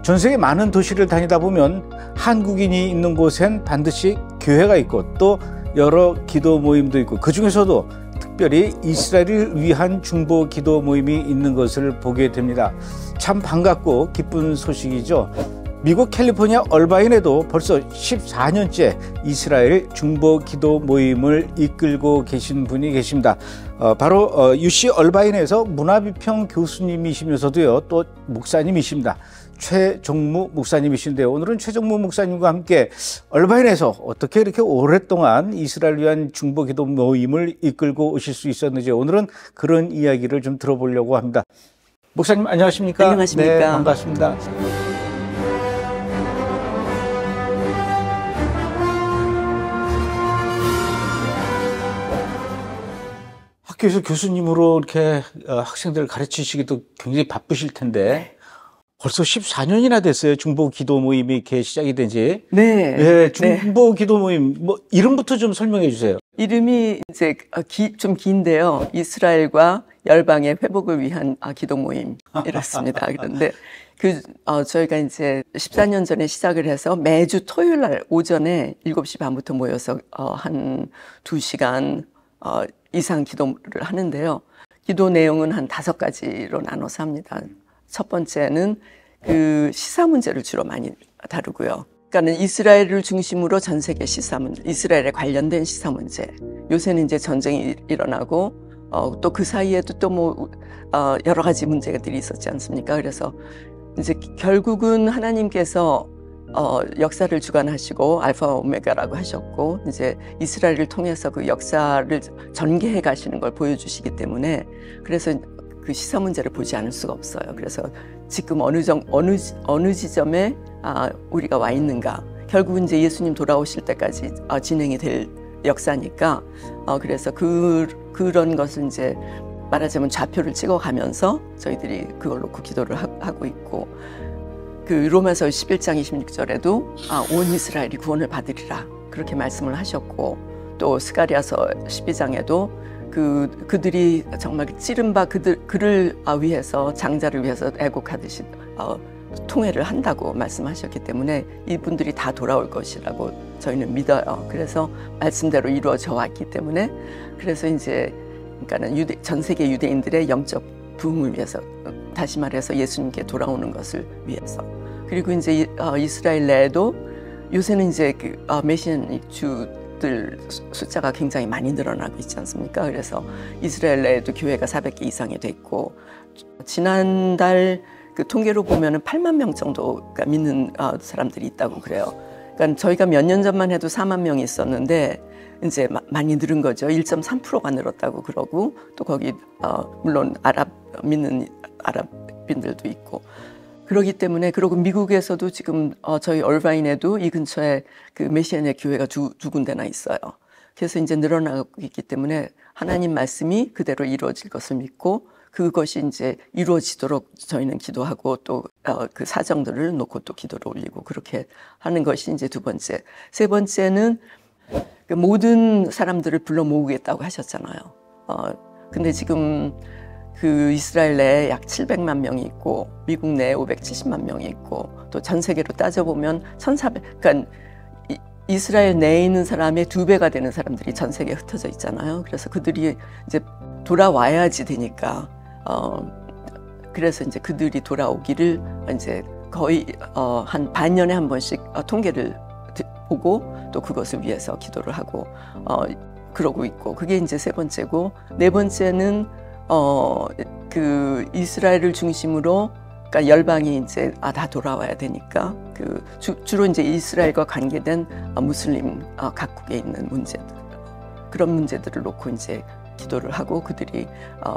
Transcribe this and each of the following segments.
전 세계 많은 도시를 다니다 보면 한국인이 있는 곳엔 반드시 교회가 있고 또 여러 기도 모임도 있고 그중에서도 특별히 이스라엘을 위한 중보 기도 모임이 있는 것을 보게 됩니다. 참 반갑고 기쁜 소식이죠. 미국 캘리포니아 얼바인에도 벌써 14년째 이스라엘 중보 기도 모임을 이끌고 계신 분이 계십니다. 바로 UC 얼바인에서 문화비평 교수님이시면서도요, 또 목사님이십니다. 최종무 목사님이신데요. 오늘은 최종무 목사님과 함께 얼바인에서 어떻게 이렇게 오랫동안 이스라엘 위한 중보 기도 모임을 이끌고 오실 수 있었는지 오늘은 그런 이야기를 좀 들어보려고 합니다. 목사님 안녕하십니까? 안녕하십니까? 네, 반갑습니다. 학교에서 교수님으로 이렇게 학생들을 가르치시기도 굉장히 바쁘실 텐데 벌써 14년이나 됐어요. 중보 기도 모임이 이렇게 시작이 된 지. 네. 네, 중보 기도 모임 뭐 이름부터 좀 설명해 주세요. 이름이 이제 좀 긴데요. 이스라엘과 열방의 회복을 위한 기도 모임 이렇습니다. 그런데 저희가 이제 14년 전에 시작을 해서 매주 토요일 날 오전에 7시 반부터 모여서 한 2시간 이상 기도를 하는데요. 기도 내용은 한 5가지로 나눠서 합니다. 첫 번째는 그 시사 문제를 주로 많이 다루고요. 그러니까 이스라엘을 중심으로 전 세계 시사 문제, 이스라엘에 관련된 시사 문제. 요새는 이제 전쟁이 일어나고 또 그 사이에도 또 뭐 여러 가지 문제들이 있었지 않습니까? 그래서 이제 결국은 하나님께서 역사를 주관하시고 알파 오메가라고 하셨고 이제 이스라엘을 통해서 그 역사를 전개해 가시는 걸 보여주시기 때문에 그래서 그 시사 문제를 보지 않을 수가 없어요. 그래서 지금 어느 지점에 우리가 와 있는가? 결국은 이제 예수님 돌아오실 때까지 진행이 될 역사니까 그래서 그런 것을 이제 말하자면 좌표를 찍어가면서 저희들이 그걸 놓고 기도를 하고 있고 그 로마서 11장 26절에도 온 이스라엘이 구원을 받으리라 그렇게 말씀을 하셨고 또 스가랴서 12장에도 그들이 정말 찌른 바 그를 위해서 장자를 위해서 애곡하듯이 통회를 한다고 말씀하셨기 때문에 이분들이 다 돌아올 것이라고 저희는 믿어요. 그래서 말씀대로 이루어져 왔기 때문에 그래서 이제 그러니까는 전 세계 유대인들의 영적 부흥을 위해서 다시 말해서 예수님께 돌아오는 것을 위해서 그리고 이제 이스라엘 내에도 요새는 이제 메시아닉 주들 숫자가 굉장히 많이 늘어나고 있지 않습니까? 그래서 이스라엘 내에도 교회가 400개 이상이 됐고 지난달 그 통계로 보면은 8만 명 정도가 믿는 사람들이 있다고 그래요. 그러니까 저희가 몇 년 전만 해도 4만 명이 있었는데 이제 많이 늘은 거죠. 1.3%가 늘었다고 그러고 또 거기 물론 믿는 아랍인들도 있고 그러기 때문에 그리고 미국에서도 지금 저희 얼바인에도 이 근처에 그 메시아의 교회가 두 군데나 있어요. 그래서 이제 늘어나고 있기 때문에 하나님 말씀이 그대로 이루어질 것을 믿고 그것이 이제 이루어지도록 저희는 기도하고 또 그 사정들을 놓고 또 기도를 올리고 그렇게 하는 것이 이제 두 번째. 세 번째는 그 모든 사람들을 불러 모으겠다고 하셨잖아요. 근데 지금 그 이스라엘 내에 약 700만 명이 있고 미국 내에 570만 명이 있고 또 전 세계로 따져보면 1,400, 그러니까 이스라엘 내에 있는 사람의 2배가 되는 사람들이 전 세계에 흩어져 있잖아요. 그래서 그들이 이제 돌아와야지 되니까 그래서 이제 그들이 돌아오기를 이제 거의 한 반년에 한 번씩 통계를 보고 또 그것을 위해서 기도를 하고 그러고 있고 그게 이제 세 번째고 네 번째는 그 이스라엘을 중심으로 그러니까 열방이 이제 다 돌아와야 되니까 그 주로 이제 이스라엘과 관계된 무슬림 각국에 있는 문제들 그런 문제들을 놓고 이제 기도를 하고 그들이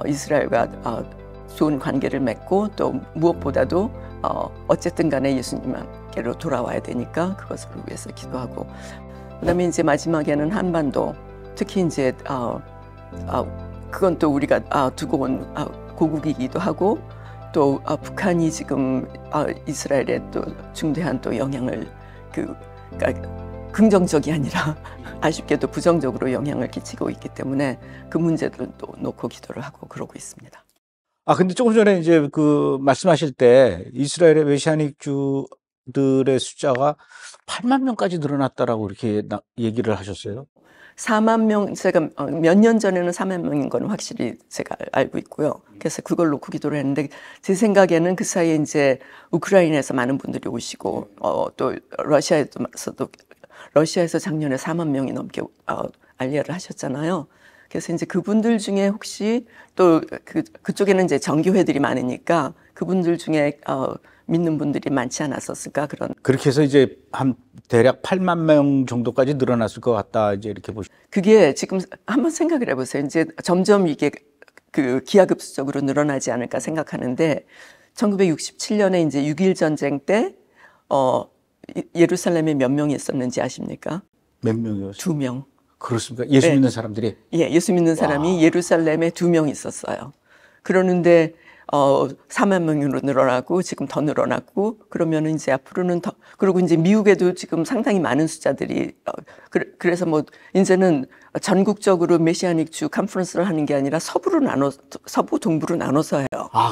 이스라엘과 좋은 관계를 맺고 또 무엇보다도 어쨌든 간에 예수님께로 돌아와야 되니까 그것을 위해서 기도하고 그다음에 이제 마지막에는 한반도 특히 이제 그건 또 우리가 두고 온 고국이기도 하고 또 북한이 지금 이스라엘에 또 중대한 또 영향을 그러니까 긍정적이 아니라 아쉽게도 부정적으로 영향을 끼치고 있기 때문에 그 문제들도 놓고 기도를 하고 그러고 있습니다. 근데 조금 전에 이제 그 말씀하실 때 이스라엘의 메시아닉 주들의 숫자가 8만 명까지 늘어났다라고 이렇게 얘기를 하셨어요. 4만 명, 제가 몇 년 전에는 4만 명인 건 확실히 제가 알고 있고요. 그래서 그걸 놓고 기도를 했는데 제 생각에는 그 사이에 이제 우크라이나에서 많은 분들이 오시고 또 러시아에서 작년에 4만 명이 넘게 알리아를 하셨잖아요. 그래서 이제 그분들 중에 혹시 또 그쪽에는 이제 정교회들이 많으니까 그분들 중에 믿는 분들이 많지 않았었을까 그런. 그렇게 해서 이제 한 대략 8만 명 정도까지 늘어났을 것 같다 이제 이렇게 보시. 그게 지금 한번 생각을 해보세요. 이제 점점 이게 그 기하급수적으로 늘어나지 않을까 생각하는데 1967년에 이제 6.1 전쟁 때 예루살렘에 몇 명이 있었는지 아십니까? 몇 명이었어요? 2명. 그렇습니까? 예수 네. 믿는 사람들이? 예, 예수 믿는 사람이 예루살렘에 2명 있었어요. 그러는데 4만 명으로 늘어나고 지금 더 늘어났고 그러면은 이제 앞으로는 더 그리고 이제 미국에도 지금 상당히 많은 숫자들이 그래서 뭐 이제는 전국적으로 메시아닉 주 컨퍼런스를 하는 게 아니라 서부 동부로 나눠서 해요.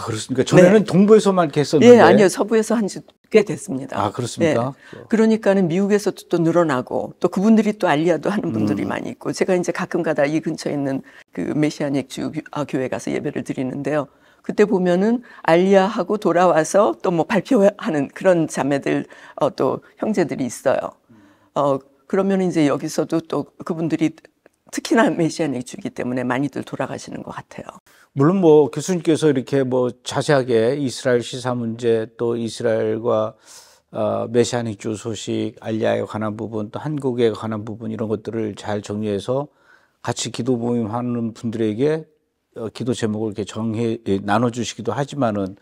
그렇습니까? 전에는 네. 동부에서만 이렇게 했었는데. 예, 아니요. 서부에서 한 지 꽤 됐습니다. 그렇습니까? 예. 그러니까는 미국에서도 또 늘어나고 또 그분들이 또 알리아도 하는 분들이 많이 있고 제가 이제 가끔 가다 이 근처에 있는 그 메시아닉 주 교회 가서 예배를 드리는데요. 그때 보면은 알리아하고 돌아와서 또 뭐 발표하는 그런 자매들 또 형제들이 있어요. 그러면 이제 여기서도 또 그분들이 특히나 메시아닉 주기 때문에 많이들 돌아가시는 것 같아요. 물론 뭐 교수님께서 이렇게 뭐 자세하게 이스라엘 시사 문제 또 이스라엘과 메시아닉 주 소식, 알리아에 관한 부분 또 한국에 관한 부분 이런 것들을 잘 정리해서 같이 기도 모임하는 분들에게 기도 제목을 이렇게 나눠주시기도 하지만은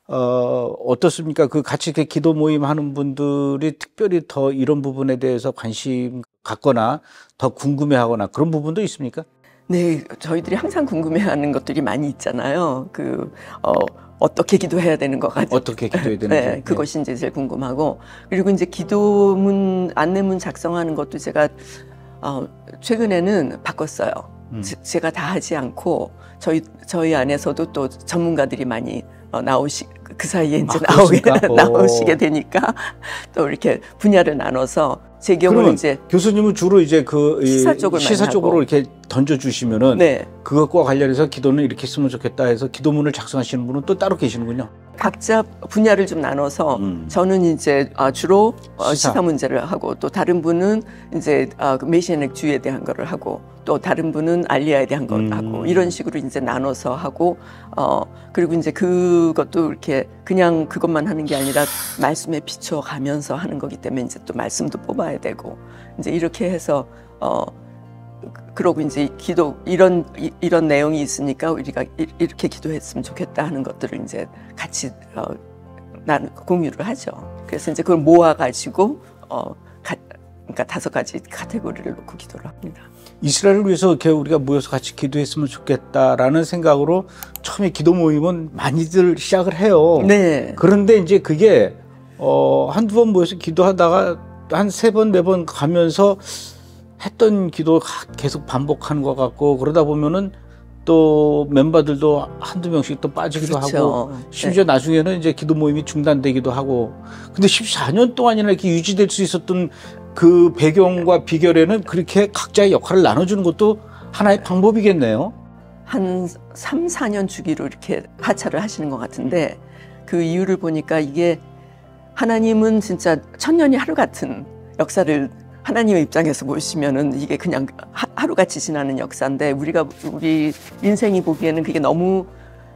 어떻습니까? 그 같이 이렇게 기도 모임 하는 분들이 특별히 더 이런 부분에 대해서 관심 갖거나 더 궁금해하거나 그런 부분도 있습니까? 네, 저희들이 항상 궁금해하는 것들이 많이 있잖아요. 어떻게 기도해야 되는 것 같아요. 어떻게 기도해야 되는지. 네, 그것이 이제 제일 궁금하고 그리고 이제 기도문 안내문 작성하는 것도 제가 최근에는 바꿨어요. 제가 다 하지 않고 저희 안에서도 또 전문가들이 많이 그 사이에 이제 나오시게 되니까 또 이렇게 분야를 나눠서 제 경우는 이제 교수님은 주로 이제 그 시사 쪽으로 이렇게 던져주시면은 네. 그것과 관련해서 기도는 이렇게 했으면 좋겠다 해서 기도문을 작성하시는 분은 또 따로 계시는군요. 각자 분야를 좀 나눠서 저는 이제 주로 시사 문제를 하고 또 다른 분은 이제 메시아닉 주에 대한 거를 하고 또 다른 분은 알리아에 대한 걸 하고 이런 식으로 이제 나눠서 하고 그리고 이제 그것도 이렇게 그냥 그것만 하는 게 아니라 말씀에 비춰 가면서 하는 거기 때문에 이제 또 말씀도 뽑아야 되고 이제 이렇게 해서 그러고 이제 이런 내용이 있으니까 우리가 이렇게 기도했으면 좋겠다 하는 것들을 이제 같이 공유를 하죠. 그래서 이제 그걸 모아가지고 그러니까 5가지 카테고리를 놓고 기도를 합니다. 이스라엘을 위해서 이렇게 우리가 모여서 같이 기도했으면 좋겠다라는 생각으로 처음에 기도 모임은 많이들 시작을 해요. 네. 그런데 이제 그게 한두 번 모여서 기도하다가 한 3번, 4번 가면서 했던 기도 계속 반복하는 것 같고 그러다 보면은 또 멤버들도 한두 명씩 또 빠지기도 그렇죠. 하고 심지어 네. 나중에는 이제 기도 모임이 중단되기도 하고 근데 14년 동안이나 이렇게 유지될 수 있었던 그 배경과 비결에는 그렇게 각자의 역할을 나눠주는 것도 하나의 방법이겠네요. 한 3, 4년 주기로 이렇게 하차를 하시는 것 같은데 그 이유를 보니까 이게 하나님은 진짜 천년이 하루 같은 역사를 하나님의 입장에서 보시면은 이게 그냥 하루같이 지나는 역사인데 우리 인생이 보기에는 그게 너무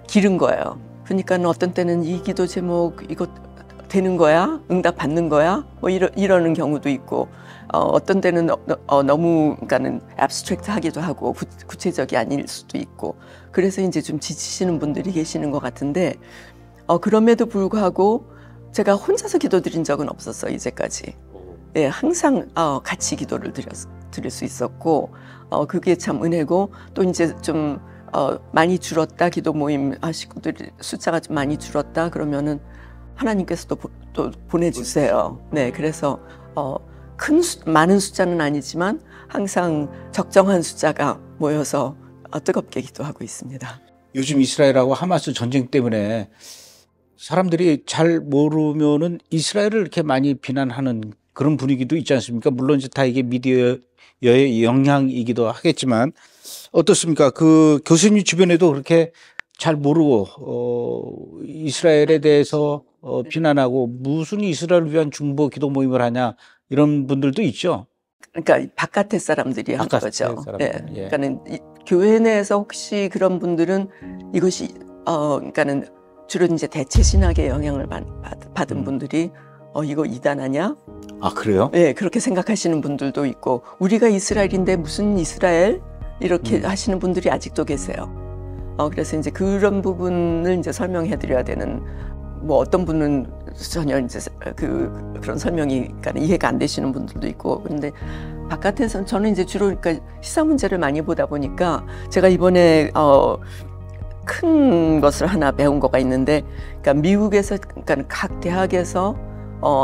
길은 거예요. 그러니까 어떤 때는 이 기도 제목 이거 되는 거야? 응답 받는 거야? 뭐 이러는 경우도 있고 어떤 때는 너무 그러니까는 abstract하기도 하고 구체적이 아닐 수도 있고 그래서 이제 좀 지치시는 분들이 계시는 것 같은데 그럼에도 불구하고 제가 혼자서 기도드린 적은 없었어요 이제까지. 예, 항상 같이 기도를 드릴 수 있었고 그게 참 은혜고 또 이제 좀 많이 줄었다 기도 모임 식구들 숫자가 좀 많이 줄었다 그러면은 하나님께서 또 보내주세요. 네, 그래서 많은 숫자는 아니지만 항상 적정한 숫자가 모여서 뜨겁게 기도하고 있습니다. 요즘 이스라엘하고 하마스 전쟁 때문에 사람들이 잘 모르면은 이스라엘을 이렇게 많이 비난하는 그런 분위기도 있지 않습니까? 물론 이제 다 이게 미디어의 영향이기도 하겠지만 어떻습니까? 그 교수님 주변에도 그렇게 잘 모르고 이스라엘에 대해서 비난하고 무슨 이스라엘을 위한 중보 기도 모임을 하냐 이런 분들도 있죠. 그러니까 바깥의 사람들이 한 거죠. 사람들. 예. 그러니까는 교회 내에서 혹시 그런 분들은 이것이 그러니까는 주로 이제 대체 신학의 영향을 받은 분들이 이거 이단하냐? 아, 그래요? 네, 그렇게 생각하시는 분들도 있고 우리가 이스라엘인데 무슨 이스라엘 이렇게 하시는 분들이 아직도 계세요. 그래서 이제 그런 부분을 이제 설명해 드려야 되는 뭐 어떤 분은 전혀 이제 그런 설명이 그러니까 이해가 안 되시는 분들도 있고 그런데 바깥에서는 저는 이제 주로 그러니까 시사 문제를 많이 보다 보니까 제가 이번에 큰 것을 하나 배운 거가 있는데 그러니까 미국에서 그러니까 각 대학에서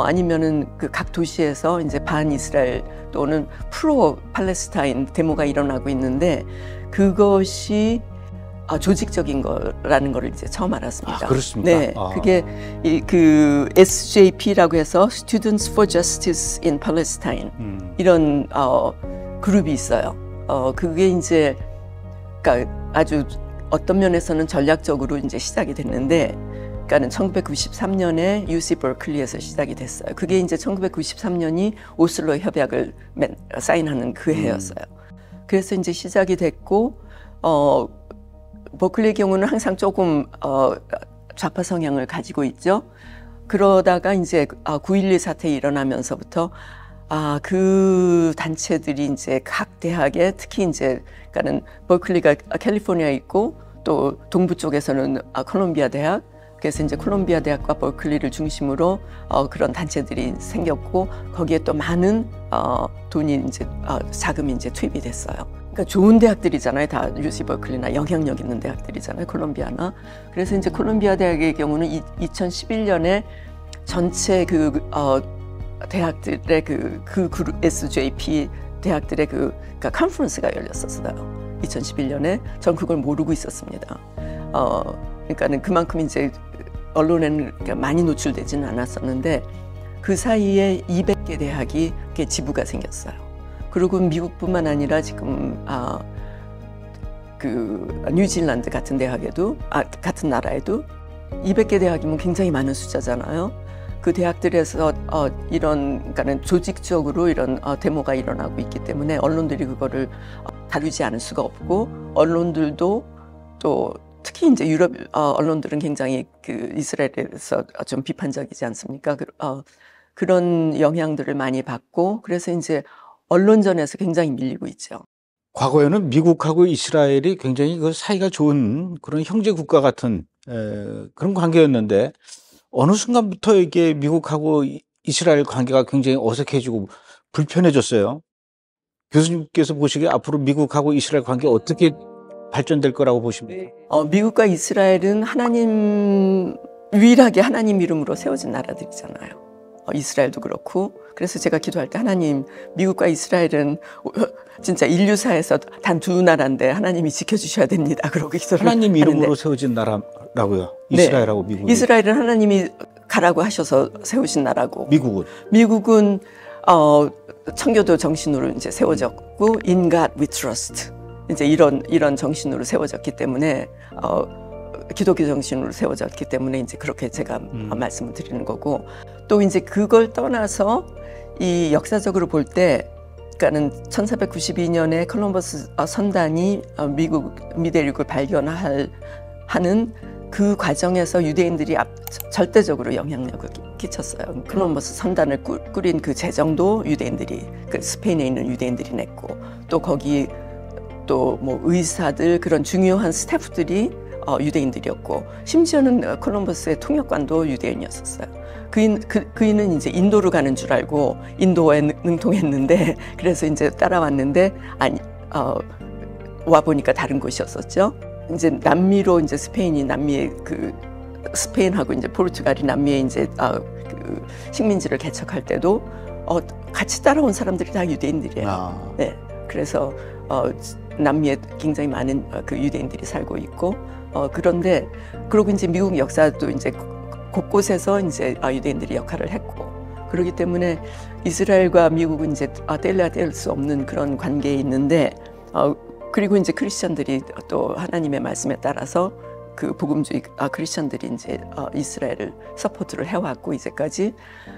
아니면은 그 각 도시에서 이제 반 이스라엘 또는 프로 팔레스타인 데모가 일어나고 있는데 그것이 조직적인 거라는 거를 이제 처음 알았습니다. 아, 그렇습니까? 네, 그게 그 SJP라고 해서 Students for Justice in Palestine 이런 그룹이 있어요. 그게 이제 그러니까 아주 어떤 면에서는 전략적으로 이제 시작이 됐는데, 그러니까는 1993년에 UC 버클리에서 시작이 됐어요. 그게 이제 1993년이 오슬로 협약을 사인하는 그 해였어요. 그래서 이제 시작이 됐고, 버클리의 경우는 항상 조금 좌파 성향을 가지고 있죠. 그러다가 이제 9.12 사태 일어나면서부터 그 단체들이 이제 각 대학에 특히 이제 그러니까는 버클리가 캘리포니아에 있고 또 동부 쪽에서는 콜롬비아 대학, 그래서 이제 콜롬비아 대학과 버클리를 중심으로 그런 단체들이 생겼고 거기에 또 많은 돈이 이제 자금이 이제 투입이 됐어요. 그러니까 좋은 대학들이잖아요. 다 UC 버클리나 영향력 있는 대학들이잖아요. 콜롬비아나. 그래서 이제 콜롬비아 대학의 경우는 2011년에 전체 대학들의 그 그룹 SJP 대학들의 그러니까 컨퍼런스가 열렸었어요. 2011년에 전 그걸 모르고 있었습니다. 그러니까는 그만큼 이제 언론에는 많이 노출되지는 않았었는데 그 사이에 200개 대학이 지부가 생겼어요. 그리고 미국뿐만 아니라 지금 그 뉴질랜드 같은 대학에도 같은 나라에도 200개 대학이면 굉장히 많은 숫자잖아요. 그 대학들에서 이런 그러니까는 조직적으로 이런 데모가 일어나고 있기 때문에 언론들이 그거를 다루지 않을 수가 없고 언론들도 또 특히 이제 유럽 언론들은 굉장히 그 이스라엘에서 좀 비판적이지 않습니까? 그런 영향들을 많이 받고 그래서 이제 언론전에서 굉장히 밀리고 있죠. 과거에는 미국하고 이스라엘이 굉장히 그 사이가 좋은 그런 형제 국가 같은 그런 관계였는데 어느 순간부터 이게 미국하고 이스라엘 관계가 굉장히 어색해지고 불편해졌어요. 교수님께서 보시기에 앞으로 미국하고 이스라엘 관계 어떻게 발전될 거라고 보십니까? 미국과 이스라엘은 유일하게 하나님 이름으로 세워진 나라들이잖아요. 이스라엘도 그렇고. 그래서 제가 기도할 때 하나님, 미국과 이스라엘은 진짜 인류사에서 단 두 나라인데 하나님이 지켜주셔야 됩니다. 그러고 기도를 하나님 이름으로 하는데. 세워진 나라라고요? 이스라엘하고 네. 미국이? 이스라엘은 하나님이 가라고 하셔서 세우신 나라고. 미국은 청교도 정신으로 이제 세워졌고 In God we trust. 이제 이런 정신으로 세워졌기 때문에 기독교 정신으로 세워졌기 때문에 이제 그렇게 제가 말씀을 드리는 거고 또 이제 그걸 떠나서 이 역사적으로 볼 때 그러니까는 1492년에 콜럼버스 선단이 미국 미대륙을 발견하는 그 과정에서 유대인들이 절대적으로 영향력을 끼쳤어요. 콜럼버스 선단을 꾸린 그 재정도 유대인들이 그 스페인에 있는 유대인들이 냈고 또 거기 또 뭐 의사들 그런 중요한 스태프들이 유대인들이었고 심지어는 콜럼버스의 통역관도 유대인이었었어요. 그이는 이제 인도로 가는 줄 알고 인도에 능통했는데 그래서 이제 따라왔는데 와 보니까 다른 곳이었었죠. 이제 남미로 이제 스페인하고 이제 포르투갈이 남미에 이제 그 식민지를 개척할 때도 같이 따라온 사람들이 다 유대인들이에요. 네, 그래서 남미에 굉장히 많은 그 유대인들이 살고 있고 그런데 그리고 이제 미국 역사도 이제 곳곳에서 이제 유대인들이 역할을 했고 그렇기 때문에 이스라엘과 미국은 이제 뗄래야 뗄 수 없는 그런 관계에 있는데 그리고 이제 크리스천들이 또 하나님의 말씀에 따라서 그 복음주의 크리스천들이 이제 이스라엘을 서포트를 해왔고 이제까지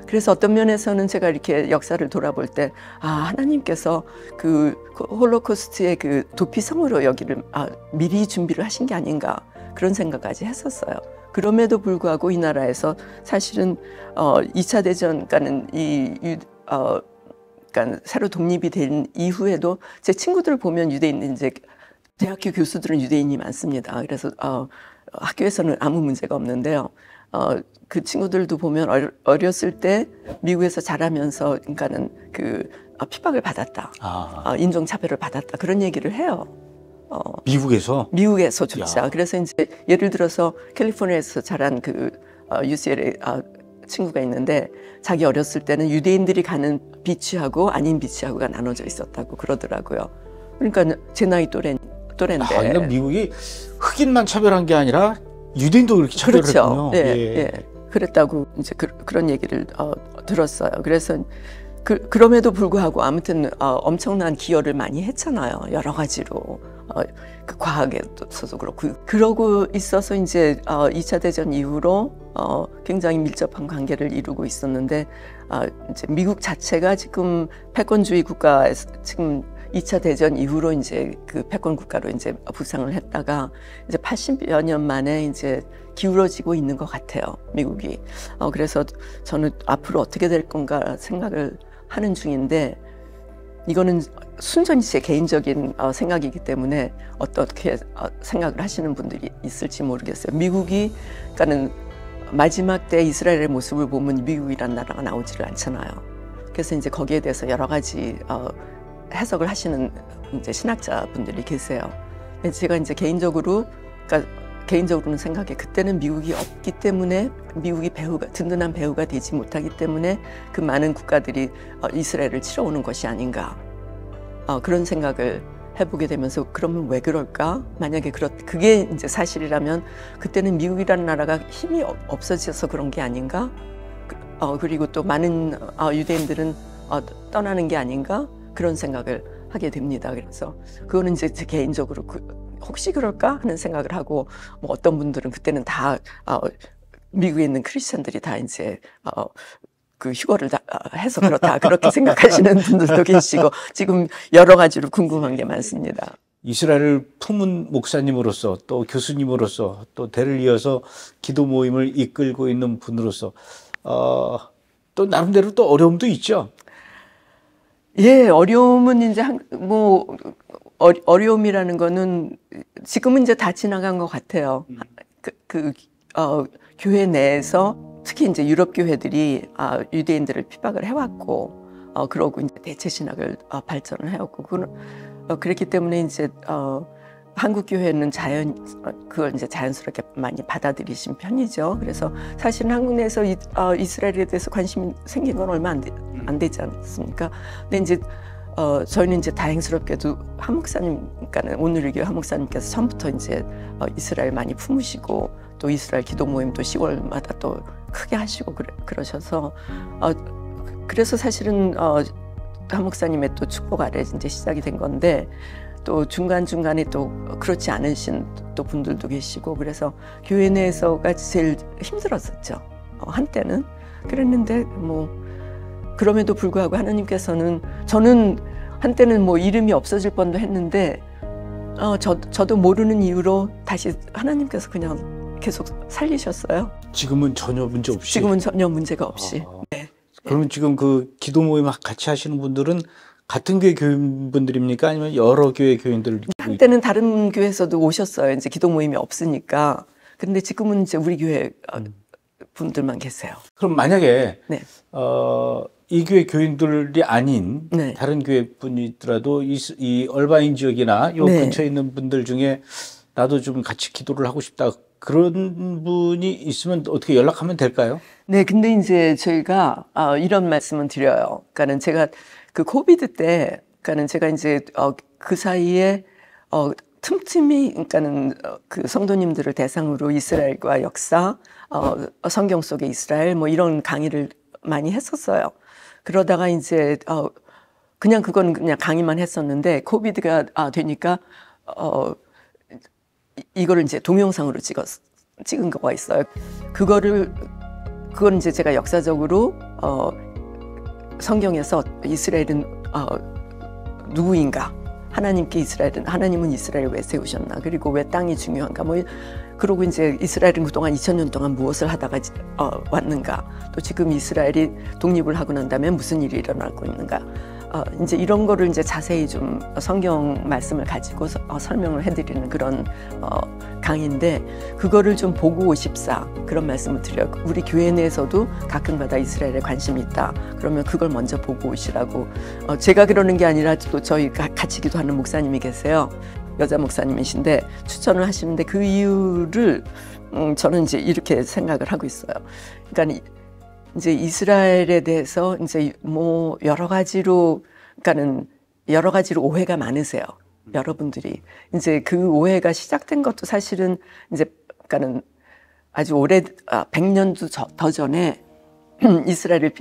그래서 어떤 면에서는 제가 이렇게 역사를 돌아볼 때 하나님께서 그 홀로코스트의 그 도피성으로 여기를 미리 준비를 하신 게 아닌가 그런 생각까지 했었어요. 그럼에도 불구하고 이 나라에서 사실은 2차 대전 그러니까는 그러니까 새로 독립이 된 이후에도 제 친구들을 보면 유대인 이제 대학교 교수들은 유대인이 많습니다. 그래서 학교에서는 아무 문제가 없는데요. 그 친구들도 보면 어렸을 때 미국에서 자라면서 그러니까는 그 핍박을 받았다, 인종차별을 받았다 그런 얘기를 해요. 미국에서조차. 그래서 이제 예를 들어서 캘리포니아에서 자란 그 UCLA 친구가 있는데 자기 어렸을 때는 유대인들이 가는 비치하고 아닌 비치하고가 나눠져 있었다고 그러더라고요. 그러니까 제 나이 또래인데. 그러니까 미국이 흑인만 차별한 게 아니라 유대인도 그렇게 차별했군요. 그렇죠. 예. 그랬다고 이제 그런 얘기를 들었어요. 그래서 그럼에도 불구하고 아무튼 엄청난 기여를 많이 했잖아요. 여러 가지로. 그 과학에서도 그렇고 그러고 있어서 이제 2차 대전 이후로 굉장히 밀접한 관계를 이루고 있었는데 이제 미국 자체가 지금 패권주의 국가에서 지금 2차 대전 이후로 이제 그 패권 국가로 이제 부상을 했다가 이제 80여 년 만에 이제 기울어지고 있는 것 같아요, 미국이. 그래서 저는 앞으로 어떻게 될 건가 생각을 하는 중인데 이거는 순전히 제 개인적인 생각이기 때문에 어떻게 생각을 하시는 분들이 있을지 모르겠어요. 미국이 그러니까는 마지막 때 이스라엘의 모습을 보면 미국이라는 나라가 나오지를 않잖아요. 그래서 이제 거기에 대해서 여러 가지 해석을 하시는 이제 신학자분들이 계세요. 제가 이제 개인적으로는 생각해 그때는 미국이 없기 때문에 미국이 든든한 배후가 되지 못하기 때문에 그 많은 국가들이 이스라엘을 치러 오는 것이 아닌가 그런 생각을 해보게 되면서 그러면 왜 그럴까? 만약에 그게 이제 사실이라면 그때는 미국이라는 나라가 힘이 없어져서 그런 게 아닌가? 그리고 또 많은 유대인들은 떠나는 게 아닌가? 그런 생각을 하게 됩니다. 그래서 그거는 이제 제 개인적으로 혹시 그럴까 하는 생각을 하고 뭐 어떤 분들은 그때는 다 미국에 있는 크리스천들이 다 이제 그 휴거를 다 해서 그렇다 그렇게 생각하시는 분들도 계시고 지금 여러 가지로 궁금한 게 많습니다. 이스라엘을 품은 목사님으로서 또 교수님으로서 또 대를 이어서 기도 모임을 이끌고 있는 분으로서 또 나름대로 또 어려움도 있죠. 예, 어려움은 이제 어려움이라는 거는 지금은 이제 다 지나간 것 같아요. 교회 내에서 특히 이제 유럽 교회들이 유대인들을 핍박을 해왔고, 그러고 이제 대체 신학을 발전을 해왔고, 그랬기 때문에 이제 한국 교회는 그걸 이제 자연스럽게 많이 받아들이신 편이죠. 그래서 사실은 한국 내에서 이스라엘에 대해서 관심이 생긴 건 얼마 안 되지 않습니까? 근데 이제 저희는 이제 다행스럽게도 한 목사님, 그러니까 오늘의 한 목사님께서 처음부터 이제 이스라엘 많이 품으시고 또 이스라엘 기도 모임도 10월마다 또 크게 하시고 그러셔서 그래서 사실은 한 목사님의 또 축복 아래 이제 시작이 된 건데 또 중간중간에 또 그렇지 않으신 또 분들도 계시고 그래서 교회 내에서가 제일 힘들었었죠. 한때는 그랬는데 뭐 그럼에도 불구하고 하나님께서는 저는 한때는 뭐 이름이 없어질 뻔도 했는데 저도 모르는 이유로 다시 하나님께서 그냥 계속 살리셨어요. 지금은 전혀 문제 없이? 지금은 전혀 문제가 없이. 네. 그러면 지금 그 기도 모임 같이 하시는 분들은 같은 교회 교인분들입니까? 아니면 여러 교회 교인들? 한때는 다른 교회에서도 오셨어요. 이제 기도 모임이 없으니까. 그런데 지금은 이제 우리 교회 분들만 계세요. 그럼 만약에 네. 이 교회 교인들이 아닌 네. 다른 교회 분이더라도 이 얼바인 지역이나 요 네. 근처에 있는 분들 중에 나도 좀 같이 기도를 하고 싶다. 그런 분이 있으면 어떻게 연락하면 될까요? 네, 근데 이제 저희가 이런 말씀은 드려요. 그러니까는 제가 그 코비드 때, 그러니까는 제가 이제 그 사이에 틈틈이 그러니까는 그 성도님들을 대상으로 이스라엘과 역사, 성경 속의 이스라엘 뭐 이런 강의를 많이 했었어요. 그러다가 이제 그냥 그건 그냥 강의만 했었는데 코비드가 되니까 이거를 이제 동영상으로 찍은 거가 있어요. 그건 이제 제가 역사적으로 성경에서 이스라엘은 누구인가? 하나님은 이스라엘을 왜 세우셨나? 그리고 왜 땅이 중요한가? 뭐 그러고 이제 이스라엘은 그동안 2000년 동안 무엇을 하다가 왔는가? 또 지금 이스라엘이 독립을 하고 난 다음에 무슨 일이 일어나고 있는가? 이제 이런 거를 이제 자세히 좀 성경 말씀을 가지고 설명을 해드리는 그런 강의인데 그거를 좀 보고 오십사 그런 말씀을 드려요. 우리 교회 내에서도 가끔가다 이스라엘에 관심이 있다. 그러면 그걸 먼저 보고 오시라고. 제가 그러는 게 아니라 또 저희 같이 기도하는 목사님이 계세요. 여자 목사님이신데 추천을 하시는데 그 이유를 저는 이제 이렇게 생각을 하고 있어요. 그러니까 이제 이스라엘에 대해서 이제 뭐 여러 가지로 오해가 많으세요. 여러분들이 이제 그 오해가 시작된 것도 사실은 이제 그러니까는 아주 오래 100년도 더 전에 이스라엘을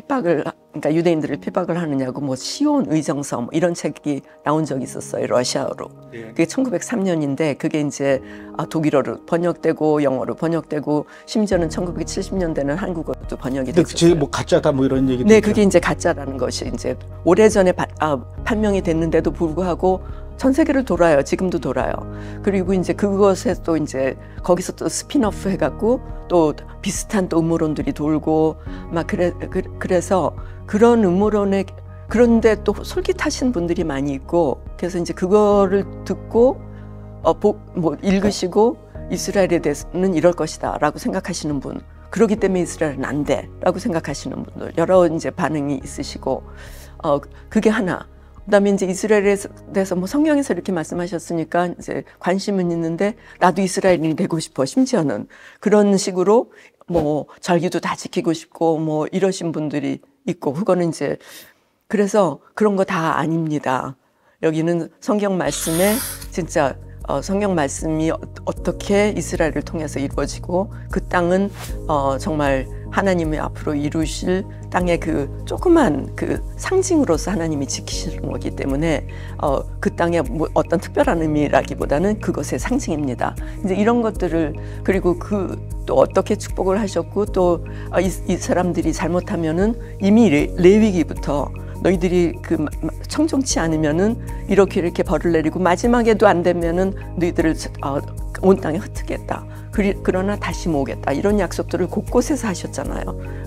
그러니까 유대인들을 핍박을 하느냐고 뭐 시온 의정서 뭐 이런 책이 나온 적이 있었어요. 러시아어로. 그게 1903년인데 그게 이제 독일어로 번역되고 영어로 번역되고 심지어는 1970년대는 한국어도 번역이 됐어요. 뭐 가짜다 뭐 이런 얘기도. 네, 그게 이제 가짜라는 것이 이제 오래전에 판명이 됐는데도 불구하고 전 세계를 돌아요. 지금도 돌아요. 그리고 이제 그것에 또 이제 거기서 또 스핀오프 해갖고 또 비슷한 또 음모론들이 돌고 막 그래서 그런 음모론에 그런데 또 솔깃하신 분들이 많이 있고 그래서 이제 그거를 듣고 뭐 읽으시고 이스라엘에 대해서는 이럴 것이다라고 생각하시는 분, 그렇기 때문에 이스라엘은 안 돼라고 생각하시는 분들 여러 이제 반응이 있으시고 그게 하나. 그다음에 이제 이스라엘에 대해서 뭐 성경에서 이렇게 말씀하셨으니까 이제 관심은 있는데 나도 이스라엘인이 되고 싶어. 심지어는 그런 식으로 뭐 절기도 다 지키고 싶고 뭐 이러신 분들이 있고 그거는 이제 그래서 그런 거 다 아닙니다. 여기는 성경 말씀에 진짜 성경 말씀이 어떻게 이스라엘을 통해서 이루어지고 그 땅은 정말 하나님이 앞으로 이루실 땅의 그 조그만 그 상징으로서 하나님이 지키시는 거기 때문에 그 땅에 뭐 어떤 특별한 의미라기보다는 그것의 상징입니다. 이제 이런 것들을 그리고 또 어떻게 축복을 하셨고 또 이 사람들이 잘못하면은 이미 레위기부터 너희들이 그 청종치 않으면은 이렇게 벌을 내리고 마지막에도 안 되면은 너희들을 온 땅에 흩트겠다. 그러나 다시 모으겠다. 이런 약속들을 곳곳에서 하셨잖아요.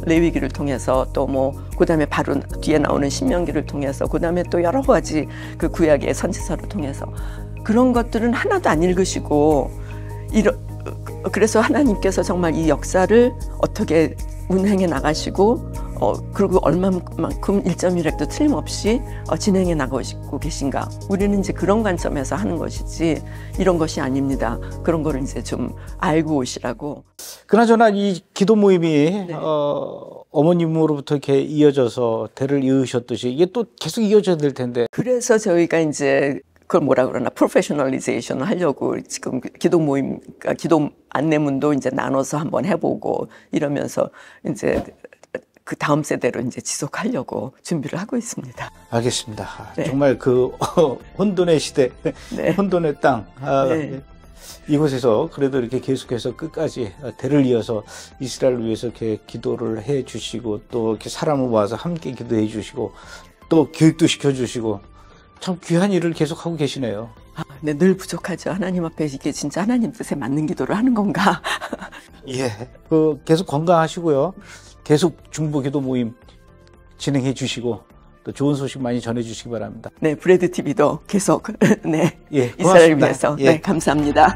레위기를 통해서 또 뭐 그다음에 바로 뒤에 나오는 신명기를 통해서 그다음에 또 여러 가지 그 구약의 선지서를 통해서 그런 것들은 하나도 안 읽으시고 그래서 하나님께서 정말 이 역사를 어떻게 운행해 나가시고 그리고 얼마만큼 1.1획도 틀림없이 진행해 나가시고 계신가. 우리는 이제 그런 관점에서 하는 것이지 이런 것이 아닙니다. 그런 거를 이제 좀 알고 오시라고. 그나저나 이 기도 모임이 네. 어머님으로부터 이렇게 이어져서 대를 이으셨듯이 이게 또 계속 이어져야 될 텐데. 그래서 저희가 이제 그걸 뭐라 그러나 프로페셔널리제이션을 하려고 지금 기도 모임, 기도 안내문도 이제 나눠서 한번 해보고 이러면서 이제 그 다음 세대로 이제 지속하려고 준비를 하고 있습니다. 알겠습니다. 네. 정말 그 혼돈의 시대, 네. 혼돈의 땅 네. 이곳에서 그래도 이렇게 계속해서 끝까지 대를 이어서 이스라엘을 위해서 이렇게 기도를 해주시고 또 이렇게 사람을 모아서 함께 기도해 주시고 또 교육도 시켜주시고 참 귀한 일을 계속하고 계시네요. 네, 늘 부족하죠. 하나님 앞에 이게 진짜 하나님 뜻에 맞는 기도를 하는 건가? 예, 계속 건강하시고요. 계속 중보기도 모임 진행해 주시고 또 좋은 소식 많이 전해 주시기 바랍니다. 네, 브레드 TV도 계속 네, 예, 이스라엘을 고맙습니다. 위해서 예. 네, 감사합니다.